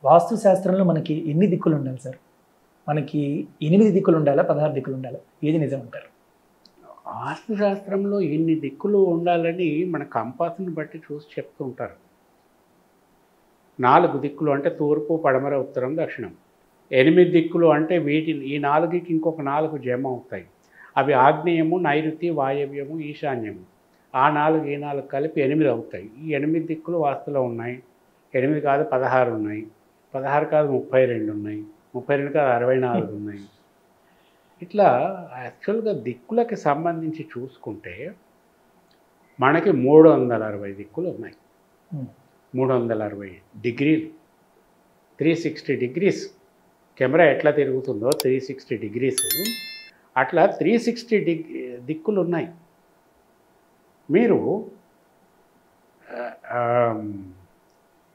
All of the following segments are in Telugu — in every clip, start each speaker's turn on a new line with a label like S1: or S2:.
S1: వాస్తు శాస్త్రంలో మనకి ఎన్ని దిక్కులు ఉండాలి సార్? మనకి 8 దిక్కులు ఉండాలా, 16 దిక్కులు ఉండాలా? ఏది నిజం అంటారు?
S2: వాస్తుశాస్త్రంలో ఎన్ని దిక్కులు ఉండాలని మన కంపాస్ని బట్టి చూసి చెప్తూ ఉంటారు. 4 దిక్కులు అంటే తూర్పు, పడమర, ఉత్తరం, దక్షిణం. 8 దిక్కులు అంటే ఈ 4కి ఇంకొక 4 జమ అవుతాయి. అవి ఆగ్నేయము, నైరుతి, వాయవ్యము, ఈశాన్యము. ఆ 4 ఈ 4 కలిపి 8 అవుతాయి. ఈ 8 దిక్కులు వాస్తులో ఉన్నాయి. 8 కాదు 16 ఉన్నాయి. 16 కాదు 32 ఉన్నాయి. 32 కాదు 64 ఉన్నాయి. ఇట్లా యాక్చువల్గా దిక్కులకి సంబంధించి చూసుకుంటే మనకి 360 దిక్కులు ఉన్నాయి. 360 డిగ్రీలు, 360 డిగ్రీస్. కెమెరా ఎట్లా తిరుగుతుందో 360 డిగ్రీస్, అట్లా 360 దిక్కులు ఉన్నాయి. మీరు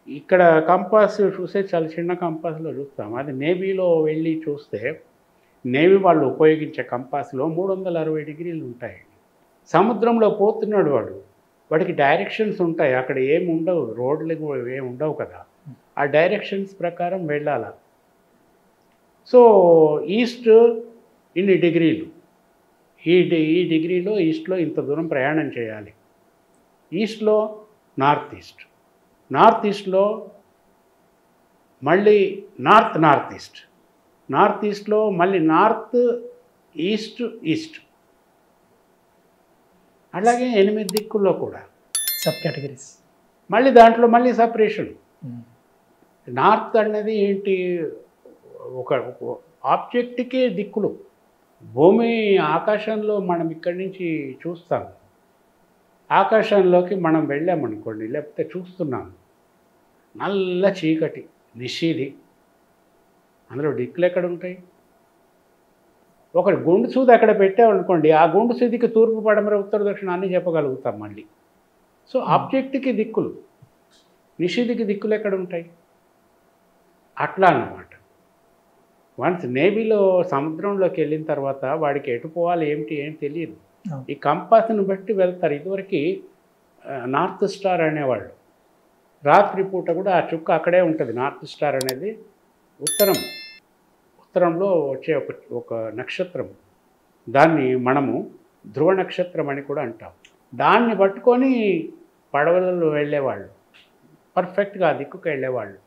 S2: ఇక్కడ కంపాస్ చూసే చాలా చిన్న కంపాస్లో చూస్తాం. అది నేవీలో వెళ్ళి చూస్తే నేవీ వాళ్ళు ఉపయోగించే కంపాస్లో 360 డిగ్రీలు ఉంటాయి. సముద్రంలో పోతున్నాడు వాడికి డైరెక్షన్స్ ఉంటాయి. అక్కడ ఏమి ఉండవు, రోడ్లు ఏమి ఉండవు కదా. ఆ డైరెక్షన్స్ ప్రకారం వెళ్ళాల. సో ఈస్ట్ ఇన్ని డిగ్రీలు, ఈ డిగ్రీలో ఈస్ట్లో ఇంత దూరం ప్రయాణం చేయాలి. ఈస్ట్లో నార్త్ ఈస్ట్, నార్త్ ఈస్ట్లో మళ్ళీ నార్త్ ఈస్ట్, నార్త్ ఈస్ట్లో మళ్ళీ నార్త్ ఈస్ట్ ఈస్ట్. అలాగే 8 దిక్కుల్లో కూడా
S1: సబ్ కేటగిరీస్.
S2: మళ్ళీ దాంట్లో మళ్ళీ సపరేషన్. నార్త్ అనేది ఏంటి? ఒక ఆబ్జెక్ట్కే దిక్కులు. భూమి ఆకాశంలో మనం ఇక్కడి నుంచి చూస్తాం. ఆకాశంలోకి మనం వెళ్ళామనుకోండి, లేకపోతే చూస్తున్నాం, నల్ల చీకటి, నిషీది. అందులో దిక్కులు ఎక్కడ ఉంటాయి? ఒక గుండు సూది అక్కడ పెట్టామనుకోండి, ఆ గుండు సూదికి తూర్పు, పడమర, ఉత్తర, దక్షిణ అన్నీ చెప్పగలుగుతాం మళ్ళీ. సో ఆబ్జెక్ట్కి దిక్కులు, నిషీదికి దిక్కులు ఎక్కడ ఉంటాయి? అట్లా అన్నమాట. వన్స్ నేవీలో సముద్రంలోకి వెళ్ళిన తర్వాత వాడికి ఎటు పోవాలి ఏం తెలియదు. ఈ కంపాస్ని బట్టి వెళ్తారు. ఇదివరకు నార్త్ స్టార్ అనేవాళ్ళు. రాత్రి పూట కూడా ఆ చుక్క అక్కడే ఉంటుంది. నార్త్ స్టార్ అనేది ఉత్తరంలో వచ్చే ఒక నక్షత్రం. దాన్ని మనము ధ్రువ నక్షత్రం అని కూడా అంటాం. దాన్ని పట్టుకొని పడవలలో వెళ్ళేవాళ్ళు, పర్ఫెక్ట్గా ఆ దిక్కుకు వెళ్ళేవాళ్ళు.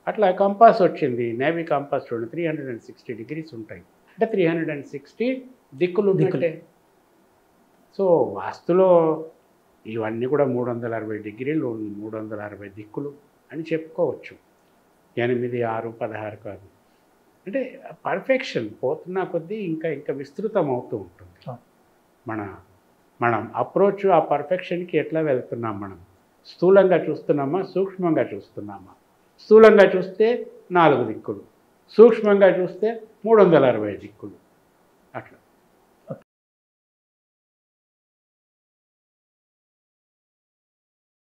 S2: అట్లా కంపాస్ వచ్చింది. నేవీ కంపాస్ చూడండి, 360 డిగ్రీస్ ఉంటాయి. అంటే 360 దిక్కులు ఉన్నట్టే. సో వాస్తులో ఇవన్నీ కూడా 360 డిగ్రీలు, 360 దిక్కులు అని చెప్పుకోవచ్చు. 8, 6, 16 కాదు. అంటే పర్ఫెక్షన్ పోతున్న కొద్దీ ఇంకా విస్తృతం అవుతూ ఉంటుంది. మనం అప్రోచ్ ఆ పర్ఫెక్షన్కి ఎట్లా వెళ్తున్నాం? మనం స్థూలంగా చూస్తున్నామా, సూక్ష్మంగా చూస్తున్నామా? స్థూలంగా చూస్తే 4 దిక్కులు, సూక్ష్మంగా చూస్తే 360 దిక్కులు.